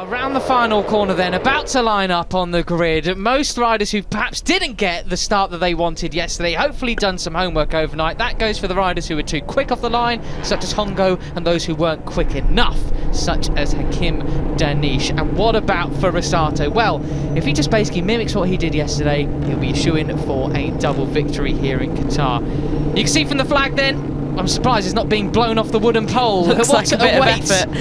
Around the final corner then, about to line up on the grid. Most riders who perhaps didn't get the start that they wanted yesterday, hopefully done some homework overnight. That goes for the riders who were too quick off the line, such as Hongo, and those who weren't quick enough, such as Hakim Danish. And what about for Rossato? Well, if he just basically mimics what he did yesterday, he'll be shooing for a double victory here in Qatar. You can see from the flag then, I'm surprised it's not being blown off the wooden pole. Looks like a bit of effort.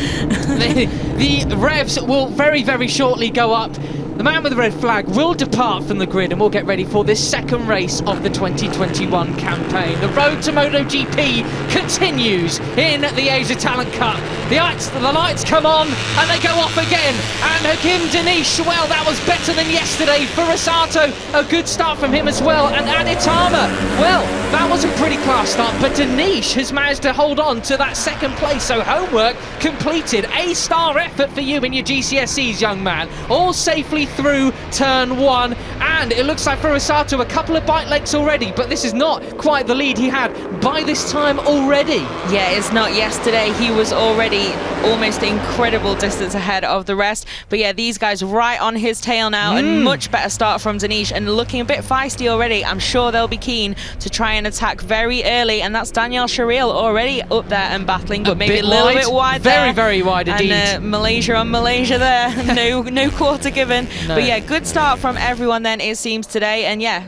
The revs will very, very shortly go up. The man with the red flag will depart from the grid and we'll get ready for this second race of the 2021 campaign. The road to MotoGP continues in the Asia Talent Cup. The lights come on and they go off again. And Hakim Danish, well, that was better than yesterday for Rossato. A good start from him as well. And Aditama, well, that was a pretty class start. But Danish has managed to hold on to that second place. So homework completed. A-star effort for you in your GCSEs, young man. All safely through turn one, and it looks like for Rossato a couple of bike legs already, but this is not quite the lead he had by this time already. Yeah, it's not yesterday. He was already almost incredible distance ahead of the rest, but yeah, these guys right on his tail now. And much better start from Danish, and looking a bit feisty already. I'm sure they'll be keen to try and attack very early, and that's Daniel Sharil already up there and battling, but maybe a little bit wide very, there. Very wide indeed. And Malaysia on Malaysia there. no quarter given. No. But yeah, good start from everyone then, it seems, today. And yeah,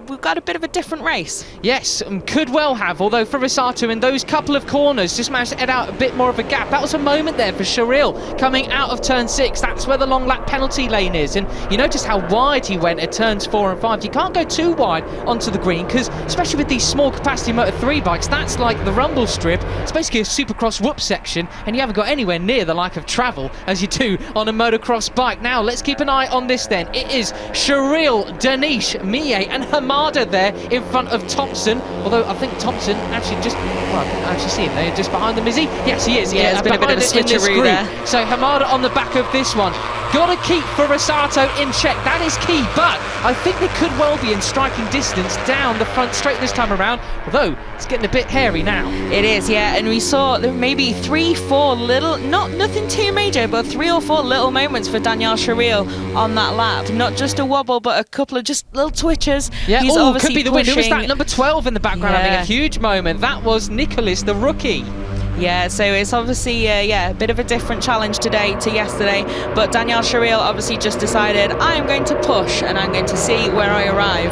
we've got a bit of a different race. Yes, could well have, although for Rossato in those couple of corners just managed to head out a bit more of a gap. That was a moment there for Sharil coming out of turn 6. That's where the long lap penalty lane is, and you notice how wide he went at turns 4 and 5. You can't go too wide onto the green, because especially with these small capacity Moto3 bikes, that's like the rumble strip. It's basically a supercross whoop section, and you haven't got anywhere near the like of travel as you do on a motocross bike. Now let's keep an eye on this then. It is Sharil, Danish, Mie and Hamada there in front of Thompson, although I think Thompson actually just, well, I can actually see him there just behind them, is he? Yes, he is. Yeah, it's been a bit of a switcheroo there. So Hamada on the back of this one. Got to keep for Rossato in check, that is key, but I think they could well be in striking distance down the front straight this time around, although it's getting a bit hairy now. It is, yeah, and we saw maybe 3-4 little, nothing too major, but 3 or 4 little moments for Daniel Sharil on that lap. Not just a wobble, but a couple of just little twitches. Yeah, he's obviously could be the win. Who was pushing. that? Number 12 in the background having a huge moment. That was Nicholas, the rookie. Yeah, so it's obviously a bit of a different challenge today to yesterday, but Daniel Sharil obviously just decided, I am going to push and I'm going to see where I arrive.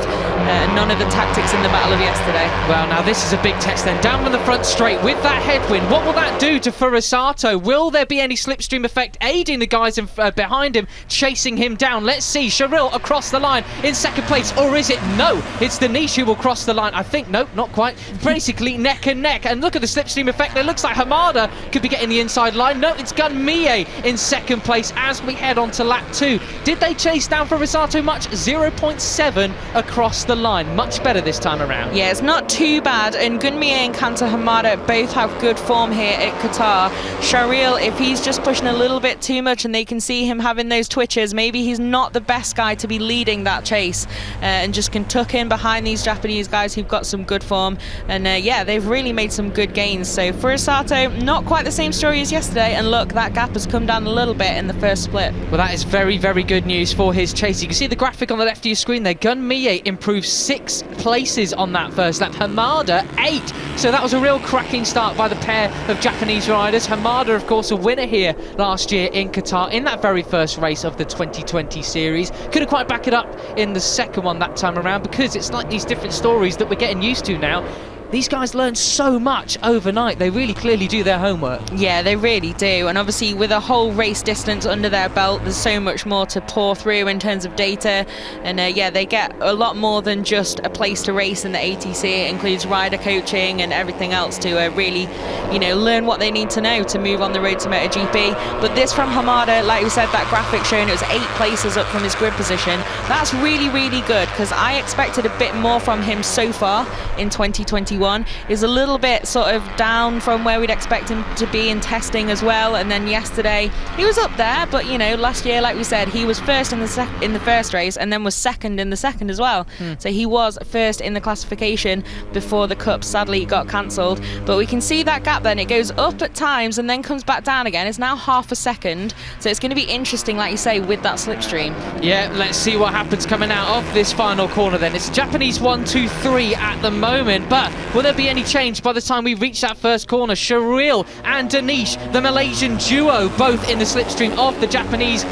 None of the tactics in the battle of yesterday. Well, now this is a big test then, down from the front straight with that headwind. What will that do to Rossato? Will there be any slipstream effect aiding the guys behind him, chasing him down? Let's see, Sharil across the line in second place, or is it? No, it's Danish who will cross the line. I think, nope, not quite. Basically neck and neck, and look at the slipstream effect. It looks like Hamada could be getting the inside line. No, it's Gun Mie in second place as we head on to lap 2. Did they chase down for Rossato much? 0.7 across the line. Much better this time around. Yeah, it's not too bad, and Gun Mie and Kanta Hamada both have good form here at Qatar. Sharil, if he's just pushing a little bit too much and they can see him having those twitches, maybe he's not the best guy to be leading that chase, and just can tuck in behind these Japanese guys who've got some good form. And yeah, they've really made some good gains. So for Rossato, not quite the same story as yesterday, and look, that gap has come down a little bit in the first split. Well, that is very, very good news for his chase. You can see the graphic on the left of your screen there. Gun Mie improved 6 places on that first lap. Hamada 8. So that was a real cracking start by the pair of Japanese riders. Hamada, of course, a winner here last year in Qatar in that very first race of the 2020 series. Couldn't quite back it up in the second one that time around, because it's like these different stories that we're getting used to now. These guys learn so much overnight. They really clearly do their homework. Yeah, they really do. And obviously with a whole race distance under their belt, there's so much more to pour through in terms of data. And yeah, they get a lot more than just a place to race in the ATC. It includes rider coaching and everything else to really, you know, learn what they need to know to move on the road to MotoGP. But this from Hamada, like we said, that graphic showing it was 8 places up from his grid position. That's really, really good, because I expected a bit more from him so far in 2021. 2021. Is a little bit sort of down from where we'd expect him to be in testing as well. And then yesterday he was up there, but you know, last year, like we said, he was first in the first race and then was second in the second as well. So he was first in the classification before the Cup sadly got cancelled. But we can see that gap then, it goes up at times and then comes back down again. It's now half a second, so it's going to be interesting, like you say, with that slipstream. Yeah, let's see what happens coming out of this final corner then. It's a Japanese 1, 2, 3 at the moment, but will there be any change by the time we reach that first corner? Sharil and Danish, the Malaysian duo, both in the slipstream of the Japanese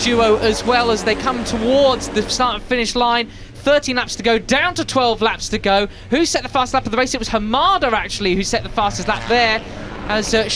duo, as well as they come towards the start and finish line. 13 laps to go, down to 12 laps to go. Who set the fastest lap of the race? It was Hamada, actually, who set the fastest lap there. As Daniel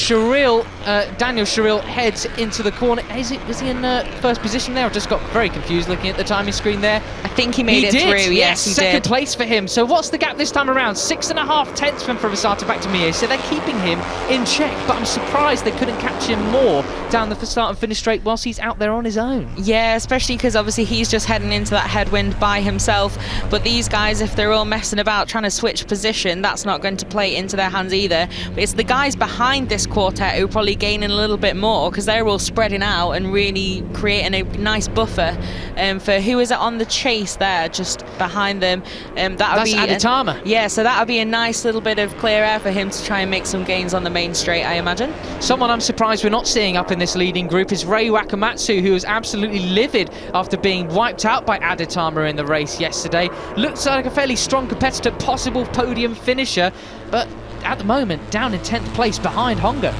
Sharil heads into the corner. Was he in first position there? I just got very confused looking at the timing screen there. I think he made it through. Yes, he second did. place for him. So what's the gap this time around? 6.5 tenths from Furusato back to Mie. So they're keeping him in check, but I'm surprised they couldn't catch him more down the start and finish straight whilst he's out there on his own. Yeah, especially because obviously he's just heading into that headwind by himself. But these guys, if they're all messing about trying to switch position, that's not going to play into their hands either. But it's the guys behind this quartet who are probably gaining a little bit more, because they're all spreading out and really creating a nice buffer for who is it on the chase there just behind them. That's Aditama. Yeah, so that'll be a nice little bit of clear air for him to try and make some gains on the main straight, I imagine. Someone I'm surprised we're not seeing up in this leading group is Rei Wakamatsu, who was absolutely livid after being wiped out by Aditama in the race yesterday. Looks like a fairly strong competitor, possible podium finisher, but at the moment down in 10th place behind Honga.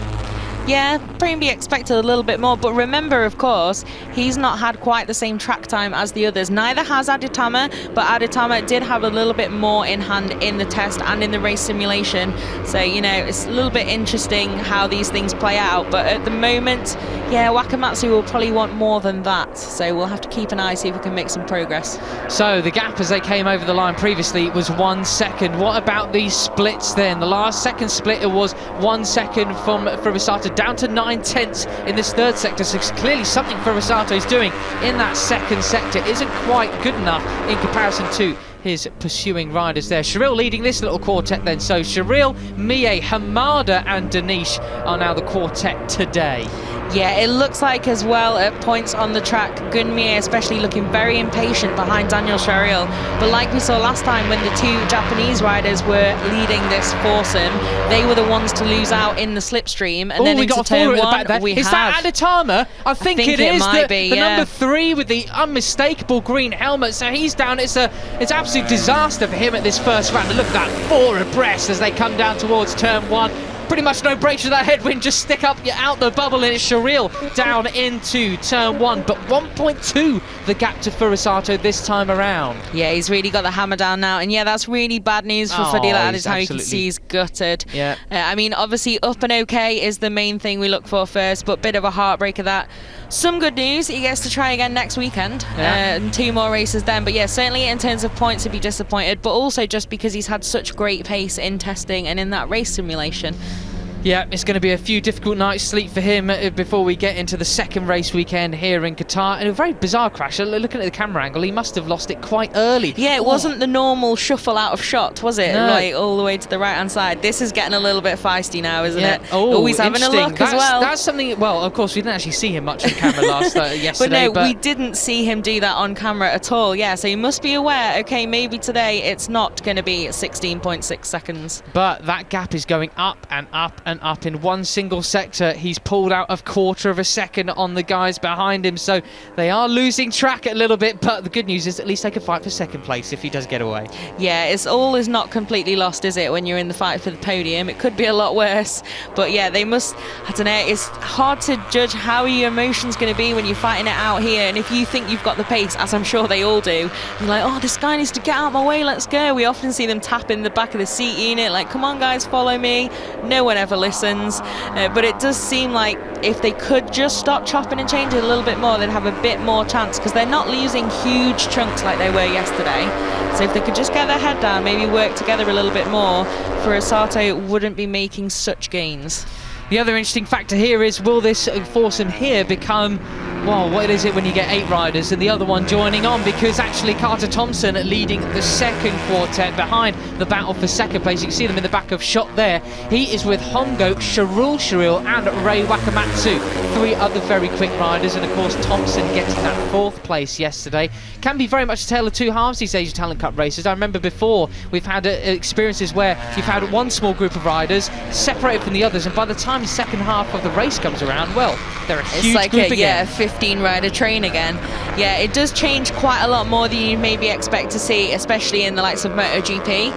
Yeah, probably expected a little bit more, but remember, of course, he's not had quite the same track time as the others. Neither has Aditama, but Aditama did have a little bit more in hand in the test and in the race simulation. So, you know, it's a little bit interesting how these things play out. But at the moment, yeah, Wakamatsu will probably want more than that. So we'll have to keep an eye, see if we can make some progress. So the gap as they came over the line previously was 1 second. What about these splits then? The last second split, it was 1 second from Furusato down to 9 tenths in this third sector. So clearly something Furusato is doing in that second sector isn't quite good enough in comparison to his pursuing riders there. Sharil leading this little quartet then. So Sharil, Mie, Hamada and Danish are now the quartet today. Yeah, it looks like as well at points on the track, Gunmie especially looking very impatient behind Daniel Sharil. But like we saw last time when the two Japanese riders were leading this foursome, they were the ones to lose out in the slipstream. And then we into got a turn follower at the one, back there. Is that Aditama? I think it is. Might be, the yeah. number 3 with the unmistakable green helmet. So he's down. It's absolute disaster for him at this first round. And look at that, 4 abreast as they come down towards turn 1. Pretty much no breaks with that headwind, just stick up, you're out the bubble, and it's Sharil down into turn 1. But 1.2 the gap to Furusato this time around. Yeah, he's really got the hammer down now. And yeah, that's really bad news for Fadila Aditama. You can see he's gutted. Yeah. I mean, obviously up and okay is the main thing we look for first, but bit of a heartbreaker that. Some good news, he gets to try again next weekend, and 2 more races then. But yeah, certainly in terms of points he'd be disappointed, but also just because he's had such great pace in testing and in that race simulation. Yeah, it's going to be a few difficult nights sleep for him before we get into the second race weekend here in Qatar. And a very bizarre crash. Looking at the camera angle, he must have lost it quite early. Yeah, it wasn't the normal shuffle out of shot, was it? No. Like all the way to the right-hand side. This is getting a little bit feisty now, isn't it? Oh, always having a look as well. That's something, well, of course, we didn't actually see him much on camera yesterday. But no, we didn't see him do that on camera at all. Yeah, so you must be aware, okay, maybe today it's not going to be 16.6 seconds. But that gap is going up and up and up in one single sector. He's pulled out a quarter of a second on the guys behind him, so they are losing track a little bit, but the good news is at least they can fight for second place if he does get away. Yeah, it's all is not completely lost, is it, when you're in the fight for the podium? It could be a lot worse, but yeah, they must, I don't know, it's hard to judge how your emotion's going to be when you're fighting it out here, and if you think you've got the pace, as I'm sure they all do, you're like, oh, this guy needs to get out of my way, let's go. We often see them tap in the back of the seat unit, like, come on guys, follow me. No one ever listens, but it does seem like if they could just stop chopping and changing a little bit more, they'd have a bit more chance, because they're not losing huge chunks like they were yesterday. So if they could just get their head down, maybe work together a little bit more, Furusato wouldn't be making such gains. The other interesting factor here is, will this foursome here become well, what is it when you get 8 riders and the other one joining on? Because actually Carter Thompson leading the second quartet behind the battle for second place. You can see them in the back of shot there. He is with Hongo, Sharil and Ray Wakamatsu. 3 other very quick riders, and of course Thompson getting that 4th place yesterday. Can be very much a tale of two halves these Asia Talent Cup races. I remember before we've had experiences where you've had one small group of riders separated from the others, and by the time the second half of the race comes around, well, they're a huge group again. 15 rider train again. Yeah, it does change quite a lot more than you maybe expect to see, especially in the likes of MotoGP.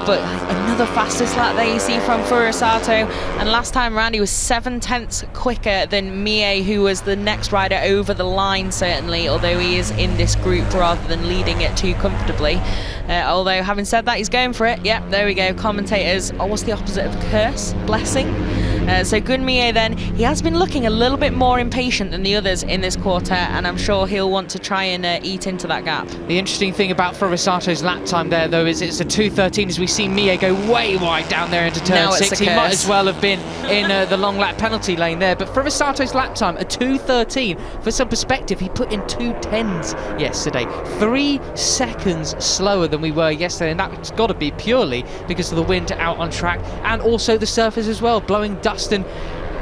But another fastest lap there you see from Furusato, and last time around he was 7/10 quicker than Mie, who was the next rider over the line, certainly, although he is in this group rather than leading it too comfortably. Although having said that, he's going for it. Yep, there we go. Commentators, what's the opposite of curse? Blessing. So Gun Mie then, he has been looking a little bit more impatient than the others in this quartet, and I'm sure he'll want to try and eat into that gap. The interesting thing about Furusato's lap time there, though, is it's a 2:13 as we see Mie go way wide down there into turn 6. He might as well have been in the long lap penalty lane there, but Furusato's lap time, a 2:13. For some perspective, he put in 2:10s yesterday. 3 seconds slower than we were yesterday, and that's got to be purely because of the wind out on track, and also the surface as well, blowing dust and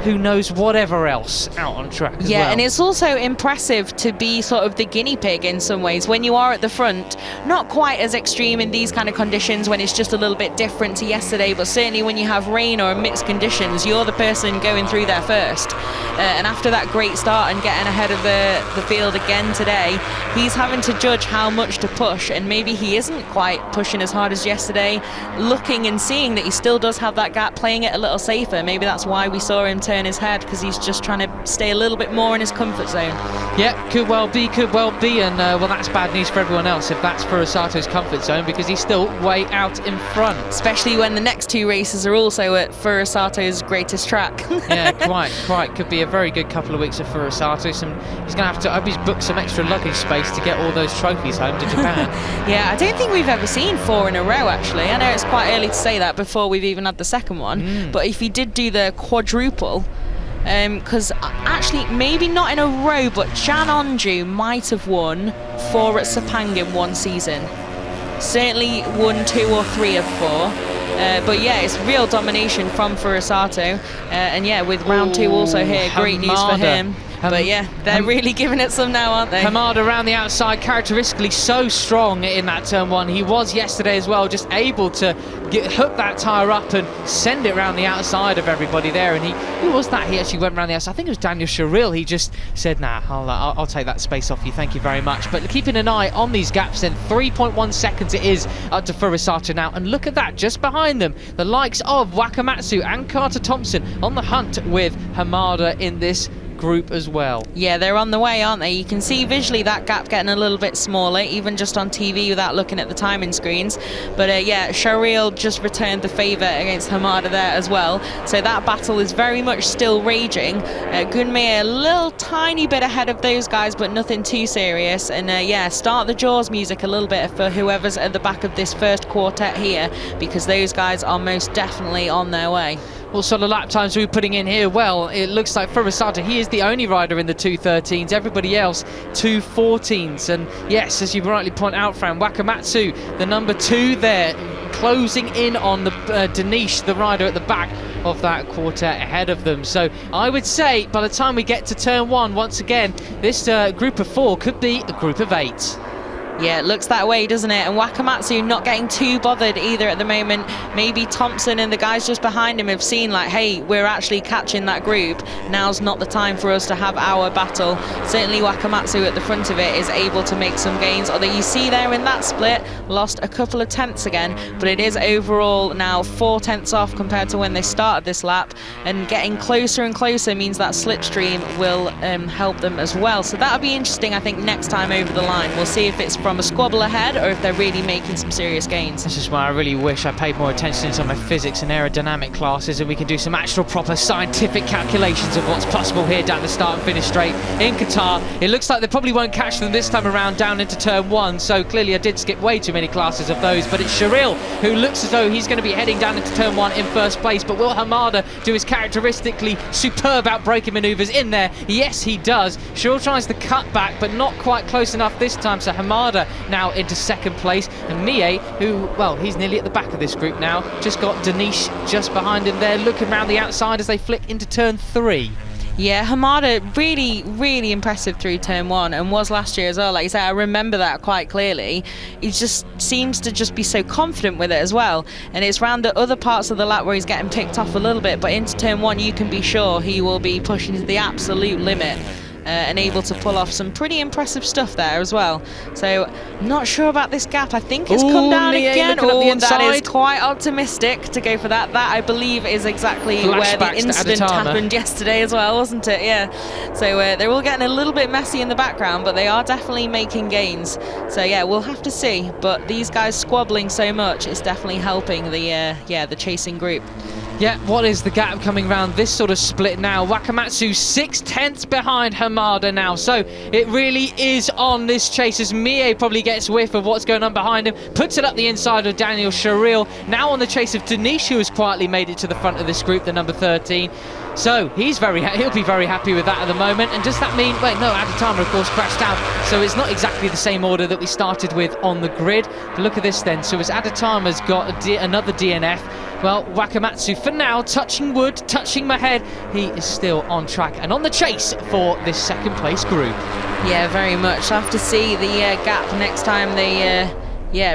who knows whatever else out on track as well. And it's also impressive to be sort of the guinea pig in some ways when you are at the front. Not quite as extreme in these kind of conditions when it's just a little bit different to yesterday, but certainly when you have rain or mixed conditions, you're the person going through there first. And after that great start and getting ahead of the field again today, he's having to judge how much to push, and maybe he isn't quite pushing as hard as yesterday, looking and seeing that he still does have that gap, playing it a little safer. Maybe that's why we saw him turn his head, because he's just trying to stay a little bit more in his comfort zone. Yeah, could well be, and well, that's bad news for everyone else if that's Furusato's comfort zone, because he's still way out in front. Especially when the next 2 races are also at Furusato's greatest track. Yeah, quite. Could be a very good couple of weeks of Furusato. He's going to have to, I hope he's booked some extra luggage space to get all those trophies home to Japan. Yeah, I don't think we've ever seen 4 in a row, actually. I know it's quite early to say that before we've even had the second one, but if he did do the quadruple, because actually maybe not in a row, but Jan Onju might have won 4 at Sepang in one season. Certainly won 2 or 3 of 4. But yeah, it's real domination from Furusato, and yeah, with round 2 also here, great news for him. But yeah, they're really giving it some now, aren't they? Hamada around the outside, characteristically so strong in that turn 1. He was yesterday as well, just able to hook that tyre up and send it around the outside of everybody there. And who was that? He actually went around the outside. I think it was Daniel Sharil. He just said, nah, I'll take that space off you, thank you very much. But keeping an eye on these gaps then, 3.1 seconds it is up to Furusato now. And look at that, just behind them, the likes of Wakamatsu and Carter Thompson on the hunt with Hamada in this group as well. Yeah, they're on the way, aren't they? You can see visually that gap getting a little bit smaller, even just on TV without looking at the timing screens. But yeah, Sharil just returned the favour against Hamada there as well. So that battle is very much still raging. Gun Mie a little tiny bit ahead of those guys, but nothing too serious. And yeah, start the Jaws music a little bit for whoever's at the back of this first quartet here, because those guys are most definitely on their way. What sort of lap times are we putting in here? Well, it looks like Furusato, he is the only rider in the 2:13s, everybody else 2:14s. And yes, as you rightly point out, Fran, Wakamatsu, the number 2 there, closing in on the Danish, the rider at the back of that quartet ahead of them. So I would say by the time we get to turn 1, once again, this group of 4 could be a group of 8. Yeah, it looks that way, doesn't it? And Wakamatsu not getting too bothered either at the moment. Maybe Thompson and the guys just behind him have seen, like, hey, we're actually catching that group. Now's not the time for us to have our battle. Certainly Wakamatsu at the front of it is able to make some gains. Although you see there in that split, lost a couple of tenths again. But it is overall now 4 tenths off compared to when they started this lap. And getting closer and closer means that slipstream will help them as well. So that'll be interesting, I think, next time over the line. We'll see if it's from from a squabble ahead or if they're really making some serious gains. This is why I really wish I paid more attention to my physics and aerodynamic classes, and we can do some actual proper scientific calculations of what's possible here down the start and finish straight in Qatar. It looks like they probably won't catch them this time around down into turn 1, so clearly I did skip way too many classes of those, but it's Sharil who looks as though he's going to be heading down into turn 1 in first place. But will Hamada do his characteristically superb outbraking manoeuvres in there? Yes, he does. Sharil tries the cut back, but not quite close enough this time, so Hamada now into second place, and Mie, who, well, he's nearly at the back of this group now, just got Danish just behind him there, looking around the outside as they flick into turn 3. Yeah, Hamada really, really impressive through turn 1, and was last year as well. Like I said, I remember that quite clearly. He just seems to just be so confident with it as well. And it's round the other parts of the lap where he's getting picked off a little bit, but into turn 1 you can be sure he will be pushing to the absolute limit. And able to pull off some pretty impressive stuff there as well. So, not sure about this gap. I think it's come down again. That is quite optimistic to go for that. That, I believe, is exactly where the incident happened yesterday as well, wasn't it? Yeah. So, they're all getting a little bit messy in the background, but they are definitely making gains. So, yeah, we'll have to see. But these guys squabbling so much, it's definitely helping the chasing group. Yeah, what is the gap coming around this sort of split now? Wakamatsu 6/10 behind Hamada now, so it really is on this chase as Mie probably gets whiff of what's going on behind him, puts it up the inside of Daniel Sharil, now on the chase of Danish, who has quietly made it to the front of this group, the number 13. So he'll be very happy with that at the moment. And does that mean, wait, no, Adatama of course crashed out, so it's not exactly the same order that we started with on the grid. But look at this then, so as Adatama's got another DNF, well, Wakamatsu for now, touching wood, touching my head, he is still on track and on the chase for this second place group. Yeah, very much. I'll have to see the gap next time they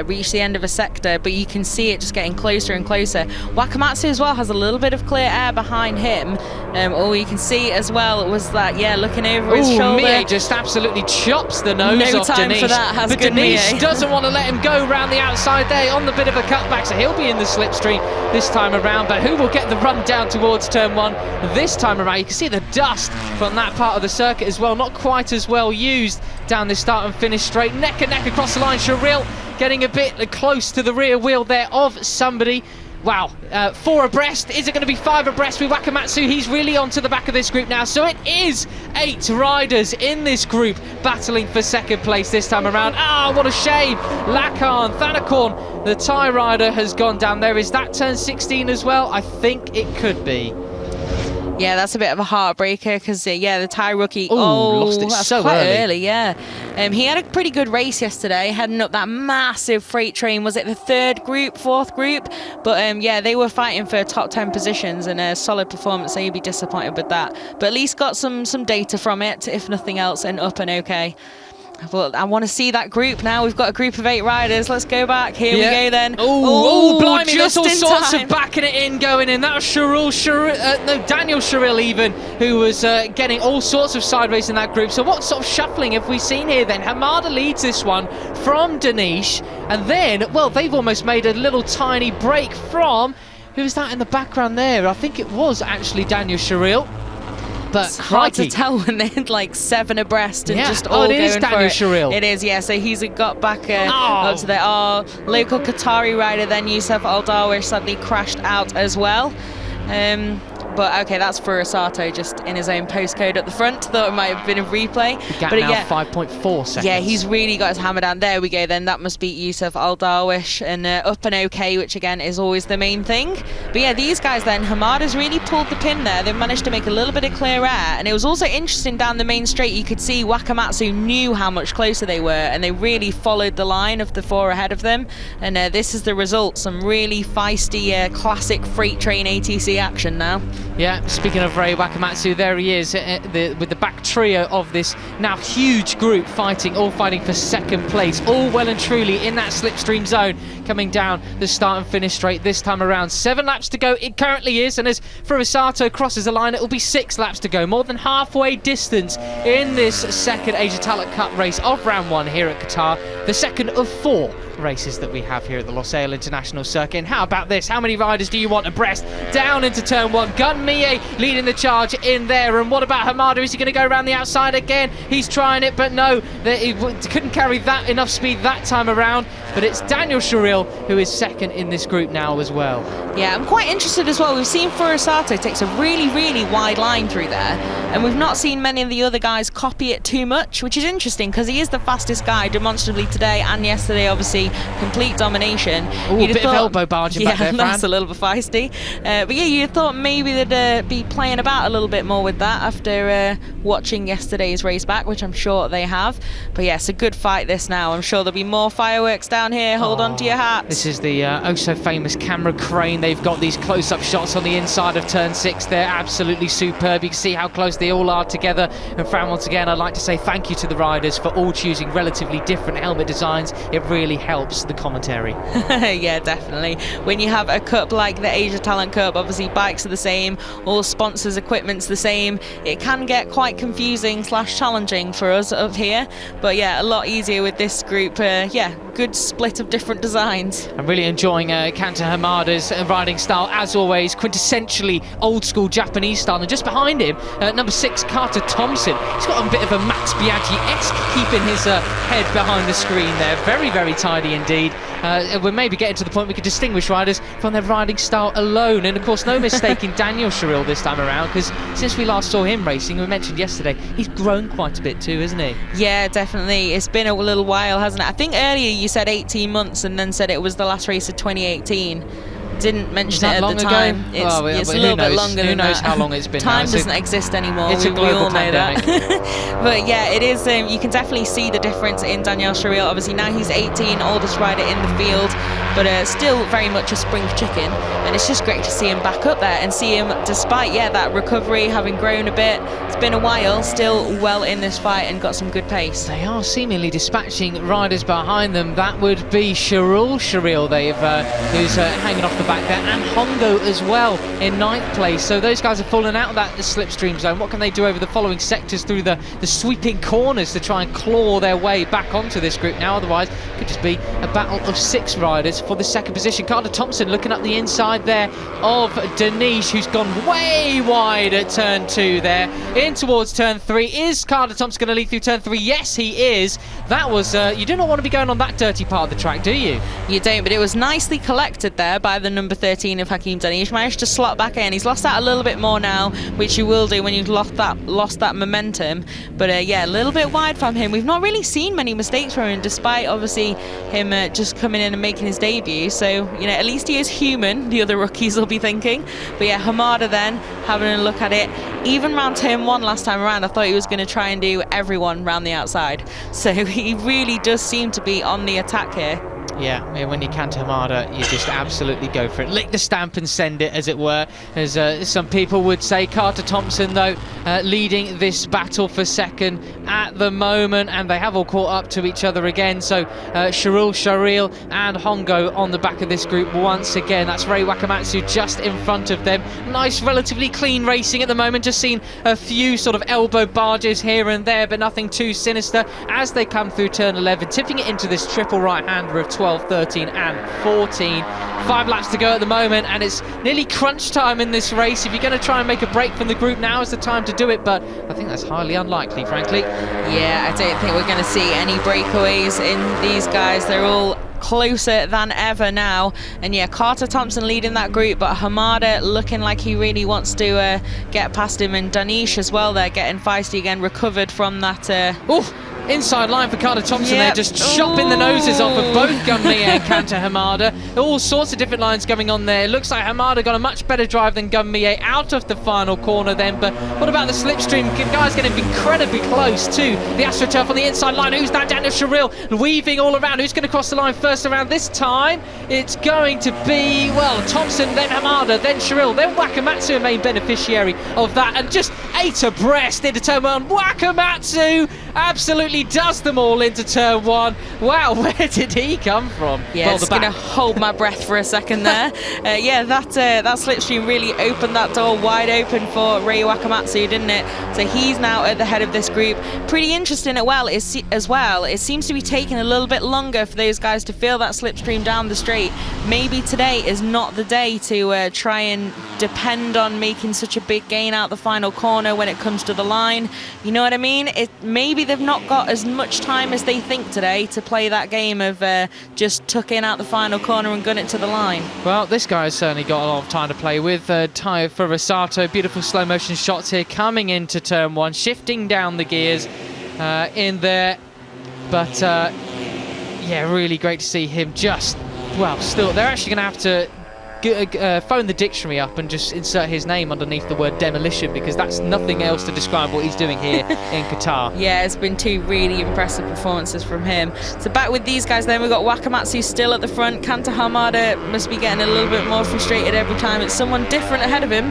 reach the end of a sector, but you can see it just getting closer and closer. Wakamatsu as well has a little bit of clear air behind him. All you can see as well was that, looking over his shoulder. Mie just absolutely chops the nose off Danish. For that, has but Danish doesn't want to let him go round the outside there on the bit of a cutback, so he'll be in the slipstream this time around. But who will get the run down towards turn 1 this time around? You can see the dust from that part of the circuit as well, not quite as well used down this start and finish straight. Neck and neck across the line, Sharil getting a bit close to the rear wheel there of somebody. Wow, 4 abreast. Is it going to be 5 abreast with Wakamatsu? He's really onto the back of this group now. So it is 8 riders in this group battling for second place this time around. Ah, what a shame. Lacan, Thanakorn, the Thai rider, has gone down there. Is that turn 16 as well? I think it could be. Yeah, that's a bit of a heartbreaker because, the Thai rookie, lost it that's so quite early. Yeah. He had a pretty good race yesterday, heading up that massive freight train. Was it the 3rd group, 4th group? But, they were fighting for top 10 positions and a solid performance, so you'd be disappointed with that. But at least got some data from it, if nothing else, and up and okay. Well, I want to see that group now. We've got a group of 8 riders. Let's go back. Here we go then. Oh, blimey, there's all sorts of backing it in going in. That was Daniel Sharil even, who was getting all sorts of sideways in that group. So what sort of shuffling have we seen here then? Hamada leads this one from Danish, and then, well, they've almost made a little tiny break from, who's that in the background there? I think it was actually Daniel Sharil. But it's hard to tell when they're like 7 abreast and just all going for it. Daniel Sharil. It is, yeah. So he's got back up to the local Qatari rider. Then Youssef Al Darwish sadly crashed out as well. But okay, that's for Asato just in his own postcode at the front. Thought it might have been a replay. The gap but now 5.4 seconds. Yeah, he's really got his hammer down. There we go then. That must be Youssef Al Darwish and up and okay, which again is always the main thing. But yeah, these guys then, Hamada's really pulled the pin there. They've managed to make a little bit of clear air. And it was also interesting down the main straight. You could see Wakamatsu knew how much closer they were, and they really followed the line of the 4 ahead of them. And this is the result. Some really feisty, classic freight train ATC action now. Yeah, speaking of Rei Wakamatsu, there he is with the back trio of this now huge group all fighting for second place, all well and truly in that slipstream zone, coming down the start and finish straight this time around. 7 laps to go, it currently is, and as Furusato crosses the line, it will be 6 laps to go, more than halfway distance in this second Asia Talent Cup race of round 1 here at Qatar, the second of 4 races that we have here at the Losail International Circuit. And how about this? How many riders do you want abreast? Down into turn 1. Gun Mie leading the charge in there. And what about Hamada? Is he going to go around the outside again? He's trying it, but no, he couldn't carry that enough speed that time around. But it's Daniel Sharil who is second in this group now as well. Yeah, I'm quite interested as well. We've seen Furusato takes a really, really wide line through there, and we've not seen many of the other guys copy it too much, which is interesting because he is the fastest guy demonstrably today and yesterday. Obviously, complete domination. Ooh, a bit of elbow barging back there, Fran. That's a little bit feisty. But yeah, you thought maybe they'd be playing about a little bit more with that after watching yesterday's race back, which I'm sure they have. But yeah, it's a good fight this now. I'm sure there'll be more fireworks down here. Hold on to your hats. This is the oh-so-famous camera crane. They've got these close-up shots on the inside of turn 6. They're absolutely superb. You can see how close they all are together. And Fran, once again, I'd like to say thank you to the riders for all choosing relatively different helmet designs. It really helps the commentary. Yeah, definitely. When you have a cup like the Asia Talent Cup, obviously bikes are the same, all sponsors' equipment's the same. It can get quite confusing / challenging for us up here. But yeah, a lot easier with this group. Yeah, good split of different designs. I'm really enjoying Kanta Hamada's riding style, as always, quintessentially old school Japanese style. And just behind him, number 6, Carter Thompson. He's got a bit of a Max Biaggi-esque keeping his head behind the screen there. Very, very tidy indeed. We're maybe getting to the point we could distinguish riders from their riding style alone. And of course, no mistake in Daniel Sharil this time around, because since we last saw him racing, we mentioned yesterday, he's grown quite a bit too, hasn't he? Yeah, definitely. It's been a little while, hasn't it? I think earlier you said 18 months and then said it was the last race of 2018. Didn't mention it at the time. It's a little bit longer than that. Who knows how long it's been Time now. doesn't exist anymore. It's a global pandemic. But yeah, it is. You can definitely see the difference in Daniel Sharil. Obviously now he's 18, oldest rider in the field, but still very much a spring chicken. And it's just great to see him back up there and see him, despite that recovery, having grown a bit. It's been a while, still well in this fight and got some good pace. They are seemingly dispatching riders behind them. That would be Sharil, who's hanging off the back there, and Hongo as well in 9th place. So those guys have fallen out of that slipstream zone. What can they do over the following sectors through the sweeping corners to try and claw their way back onto this group now? Otherwise, it could just be a battle of 6 riders for the second position. Carter Thompson looking up the inside there of Danish, who's gone way wide at turn 2 there. In towards turn 3. Is Carter Thompson going to lead through turn 3? Yes, he is. That was, you do not want to be going on that dirty part of the track, do you? You don't, but it was nicely collected there by the number 13 of Hakim Danish. Managed to slot back in. He's lost that a little bit more now, which you will do when you've lost that momentum. But yeah, a little bit wide from him. We've not really seen many mistakes from him, despite obviously him just coming in and making his debut. So, you know, at least he is human, the other rookies will be thinking. But yeah, Hamada then having a look at it. Even round turn 1 last time around, I thought he was going to try and do everyone round the outside. So he really does seem to be on the attack here. Yeah, when you Kanta Hamada, you just absolutely go for it. Lick the stamp and send it, as it were. As some people would say. Carter Thompson, though, leading this battle for second at the moment, and they have all caught up to each other again. So Sharil and Hongo on the back of this group once again. That's Rei Wakamatsu just in front of them. Nice, relatively clean racing at the moment. Just seen a few sort of elbow barges here and there, but nothing too sinister as they come through turn 11, tipping it into this triple right-hander of 12, 13 and 14. 5 laps to go at the moment, and it's nearly crunch time in this race. If you're going to try and make a break from the group, now is the time to do it, but I think that's highly unlikely, frankly. Yeah, I don't think we're going to see any breakaways in these guys. They're all closer than ever now. And yeah, Carter Thompson leading that group, but Hamada looking like he really wants to get past him, and Danish as well. They're getting feisty again, recovered from that inside line for Carter Thompson there, just chopping the noses off of both Gun Mie and Kanta Hamada. All sorts of different lines going on there. It looks like Hamada got a much better drive than Gun Mie out of the final corner then, but what about the slipstream? Guys getting incredibly close to the AstroTurf on the inside line. Who's that? Daniel Sharil weaving all around. Who's going to cross the line first around this time? It's going to be, well, Thompson, then Hamada, then Sharil, then Wakamatsu, a main beneficiary of that, and just 8 abreast into turn 1. Wakamatsu absolutely absolutely does them all into turn one. Wow, where did he come from? Yeah, well, just going to hold my breath for a second there. Yeah, that slipstream really opened that door wide open for Rei Wakamatsu, didn't it? So he's now at the head of this group. Pretty interesting as well. It seems to be taking a little bit longer for those guys to feel that slipstream down the straight. Maybe today is not the day to try and depend on making such a big gain out the final corner when it comes to the line. You know what I mean? Maybe they've not got as much time as they think today to play that game of just tuck in out the final corner and gun it to the line. Well, this guy has certainly got a lot of time to play with. Taiyo Furusato, beautiful slow motion shots here coming into turn one, shifting down the gears in there. But yeah, really great to see him just, well, still, they're actually going to have to phone the dictionary up and just insert his name underneath the word demolition, because that's nothing else to describe what he's doing here in Qatar. Yeah, it's been two really impressive performances from him. So back with these guys then, we've got Wakamatsu still at the front. Kanta Hamada must be getting a little bit more frustrated every time it's someone different ahead of him.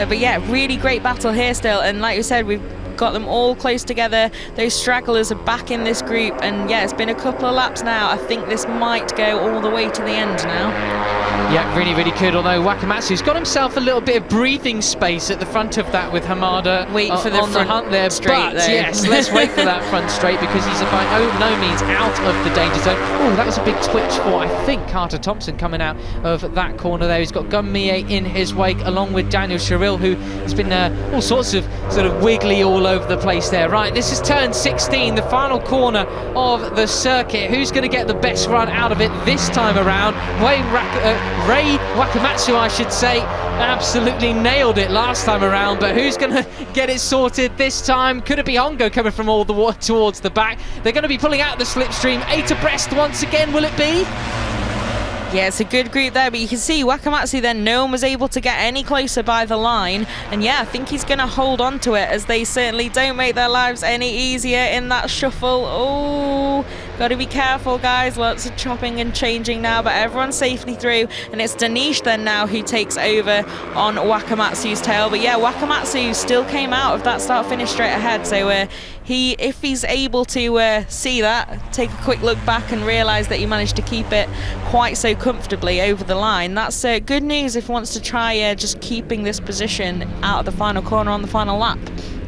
But yeah, really great battle here still, and like you said, we've got them all close together. Those stragglers are back in this group, and yeah, it's been a couple of laps now. I think this might go all the way to the end now. Yeah, really, really could, although Wakamatsu's got himself a little bit of breathing space at the front of that with Hamada wait for the on front the hunt there. straight, but though. yes, let's wait for that front straight, because he's by no means out of the danger zone. Oh, that was a big twitch for, I think, Carter Thompson coming out of that corner there. He's got Gun Mie in his wake, along with Daniel Sharil, who has been all sorts of sort of wiggly all over the place there. Right, this is turn 16, the final corner of the circuit. Who's going to get the best run out of it this time around? Rei Wakamatsu, I should say, absolutely nailed it last time around, but who's going to get it sorted this time? Could it be Hongo coming from all the way towards the back? They're going to be pulling out the slipstream. 8 abreast once again, will it be? Yeah, it's a good group there, but you can see Wakamatsu then, no one was able to get any closer by the line, and yeah, I think he's going to hold on to it, as they certainly don't make their lives any easier in that shuffle. Oh, got to be careful, guys. Lots of chopping and changing now, but everyone's safely through, and it's Danish then now who takes over on Wakamatsu's tail. But yeah, Wakamatsu still came out of that start-finish straight ahead, so if he's able to see that, take a quick look back and realise that he managed to keep it quite so comfortably over the line, that's good news if he wants to try just keeping this position out of the final corner on the final lap.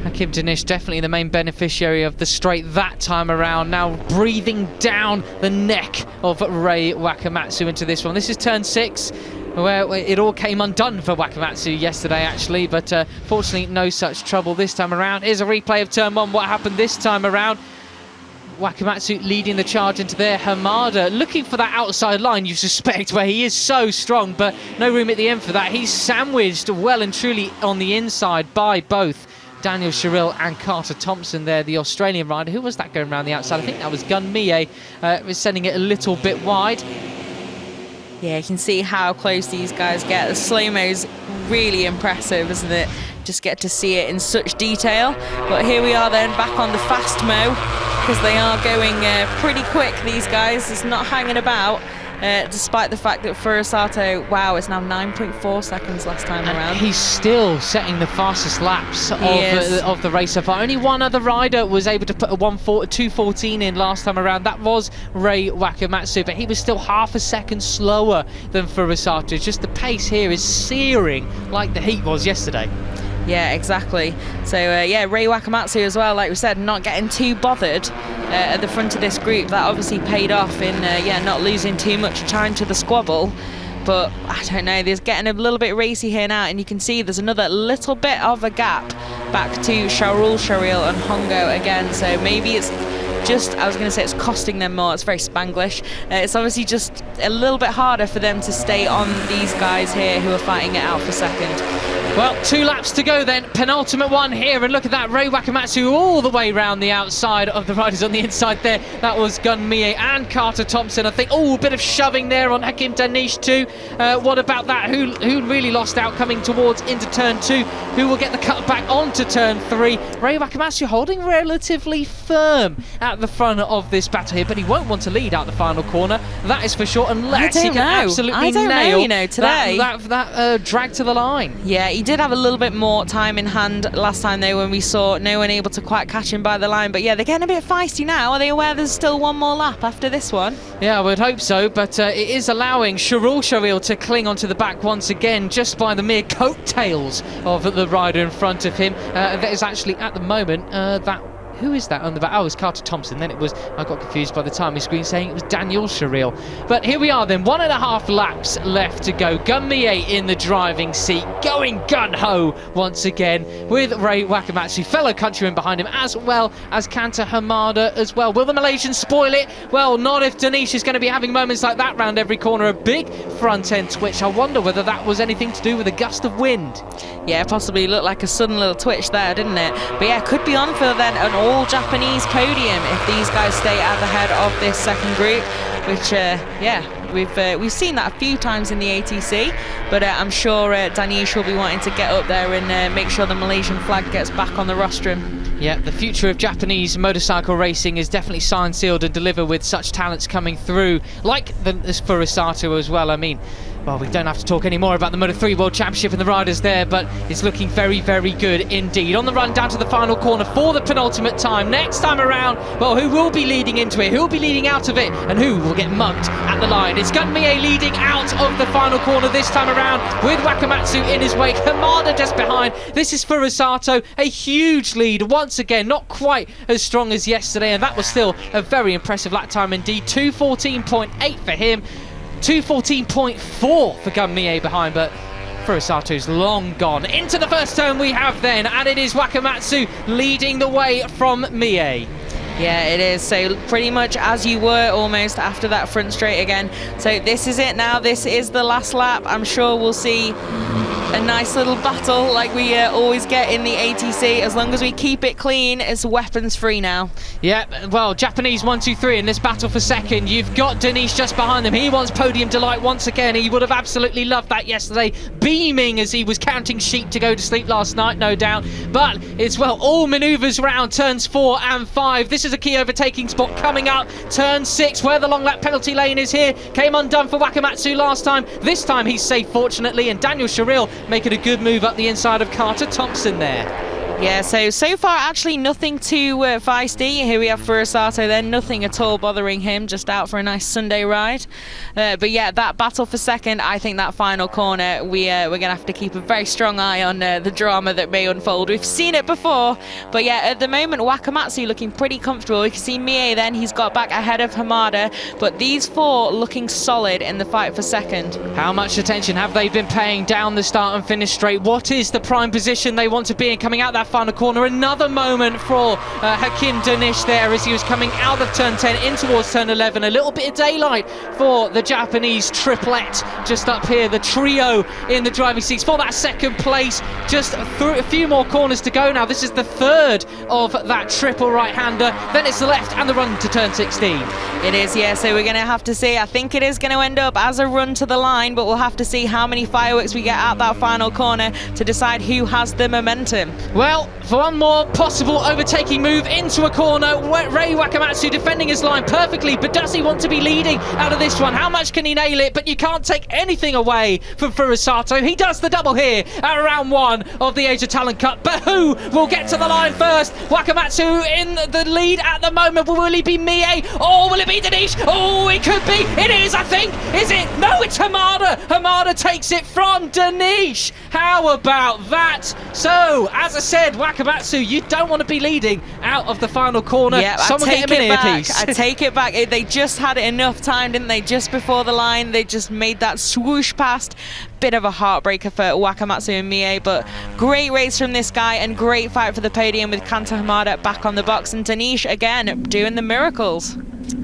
Hakim Danish definitely the main beneficiary of the straight that time around, now breathing down the neck of Rei Wakamatsu into this one. This is turn 6, where it all came undone for Wakamatsu yesterday, actually, but fortunately no such trouble this time around. Here's a replay of turn 1, what happened this time around. Wakamatsu leading the charge into there. Hamada looking for that outside line, you suspect, where he is so strong, but no room at the end for that. He's sandwiched well and truly on the inside by both Daniel Sharil and Carter Thompson there, the Australian rider. Who was that going around the outside? I think that was Gun Mie, was sending it a little bit wide. Yeah, you can see how close these guys get. The slow-mo's really impressive, isn't it? Just get to see it in such detail. But here we are then, back on the fast mo, because they are going pretty quick, these guys. It's not hanging about, despite the fact that Furusato, wow, it's now 9.4 seconds last time around. He's still setting the fastest laps of the race so far. Only one other rider was able to put a 2:14 in last time around. That was Rei Wakamatsu, but he was still half a second slower than Furusato. It's just the pace here is searing like the heat was yesterday. Yeah, exactly. So, yeah, Rei Wakamatsu as well, like we said, not getting too bothered at the front of this group. That obviously paid off in, yeah, not losing too much time to the squabble. But, I don't know, there's getting a little bit racy here now, and you can see there's another little bit of a gap back to Sharil and Hongo again. So maybe it's just, I was going to say it's costing them more. It's very Spanglish. It's obviously just a little bit harder for them to stay on these guys here who are fighting it out for second. Well, 2 laps to go then, penultimate one here, and look at that, Rei Wakamatsu all the way round the outside of the riders on the inside there. That was Gun Mie and Carter Thompson, I think. Oh, a bit of shoving there on Hakim Danish too. What about that? Who really lost out coming towards into turn 2? Who will get the cut back onto turn 3? Rei Wakamatsu holding relatively firm at at the front of this battle here, but he won't want to lead out the final corner. That is for sure, unless he can absolutely nail today. that drag to the line. Yeah, he did have a little bit more time in hand last time though, when we saw no one able to quite catch him by the line. But yeah, they're getting a bit feisty now. Are they aware there's still one more lap after this one? Yeah, I would hope so, but it is allowing Sharil to cling onto the back once again, just by the mere coattails of the rider in front of him. That is actually at the moment who is that on the back? Oh, it was Carter Thompson. Then I got confused by the timing screen saying it was Daniel Sharil. But here we are then, 1.5 laps left to go. Gunmie in the driving seat, going gun-ho once again with Ray Wakamatsu, fellow countryman behind him, as well as Kanta Hamada as well. Will the Malaysians spoil it? Well, not if Danish is going to be having moments like that round every corner. A big front-end twitch. I wonder whether that was anything to do with a gust of wind. Yeah, possibly looked like a sudden little twitch there, didn't it? But yeah, could be on for then an all-Japanese podium if these guys stay at the head of this second group, which yeah, we've seen that a few times in the ATC, but I'm sure Danish will be wanting to get up there and make sure the Malaysian flag gets back on the rostrum. Yeah, the future of Japanese motorcycle racing is definitely signed, sealed and delivered with such talents coming through, like this Furusato as well. I mean, well, we don't have to talk any more about the Moto3 World Championship and the riders there, but it's looking very, very good indeed. On the run down to the final corner for the penultimate time. Next time around, well, who will be leading into it? Who will be leading out of it? And who will get mugged at the line? It's Gunmie leading out of the final corner this time around with Wakamatsu in his wake. Hamada just behind. This is Furusato, a huge lead. Once again, not quite as strong as yesterday, and that was still a very impressive lap time indeed. 2:14.8 for him. 2:14.4 for Gunmie behind, but Furusato's long gone. Into the first turn we have then, and it is Wakamatsu leading the way from Mie. Yeah, it is. So pretty much as you were almost after that front straight again. So this is it now. This is the last lap. I'm sure we'll see a nice little battle like we always get in the ATC. As long as we keep it clean, it's weapons free now. Yeah, well, Japanese 1, 2, 3 in this battle for second. You've got Danish just behind them. He wants podium delight once again. He would have absolutely loved that yesterday, beaming as he was counting sheep to go to sleep last night, no doubt. But it's, well, all manoeuvres round turns 4 and 5. This is a key overtaking spot coming up. Turn 6, where the long lap penalty lane is here. Came undone for Wakamatsu last time. This time he's safe, fortunately, and Daniel Sharil making a good move up the inside of Carter Thompson there. Yeah, so far actually nothing too feisty. Here we have Furusato then, nothing at all bothering him, just out for a nice Sunday ride. But yeah, that battle for second, I think that final corner, we're going to have to keep a very strong eye on the drama that may unfold. We've seen it before, but yeah, at the moment, Wakamatsu looking pretty comfortable. You can see Mie then, he's got back ahead of Hamada, but these four looking solid in the fight for second. How much attention have they been paying down the start and finish straight? What is the prime position they want to be in coming out that final corner? Another moment for Hakim Danish there as he was coming out of turn 10 in towards turn 11. A little bit of daylight for the Japanese triplet just up here, the trio in the driving seats for that second place. Just a few more corners to go now. This is the third of that triple right-hander. Then it's the left and the run to turn 16. It is, yeah, so we're going to have to see. I think it is going to end up as a run to the line, but we'll have to see how many fireworks we get at that final corner to decide who has the momentum. Well, for one more possible overtaking move into a corner, Ray Wakamatsu defending his line perfectly, but does he want to be leading out of this one? How much can he nail it? But you can't take anything away from Furusato. He does the double here at round 1 of the Asia Talent Cup, but who will get to the line first? Wakamatsu in the lead at the moment. Will he be Mie or will it be Danish? Oh, it could be. It is, I think. Is it? No, it's Hamada. Hamada takes it from Danish. How about that? So, as I said, Wakamatsu, you don't want to be leading out of the final corner. Yeah, someone get him in here, please. I take it back. They just had enough time, didn't they? Just before the line, they just made that swoosh past. Bit of a heartbreaker for Wakamatsu and Mie, but great race from this guy and great fight for the podium with Kanta Hamada back on the box, and Danish again doing the miracles.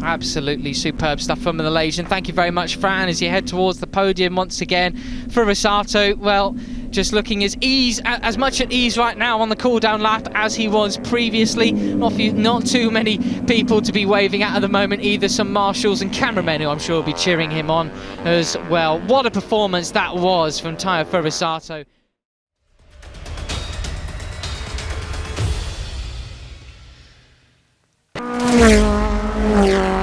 Absolutely superb stuff from the Malaysian. Thank you very much, Fran, as you head towards the podium once again. Furusato, well, just looking as much at ease right now on the cool-down lap as he was previously. Not too many people to be waving at the moment either. Some marshals and cameramen who I'm sure will be cheering him on as well. What a performance that was from Taya Furusato. Yeah. Ooh.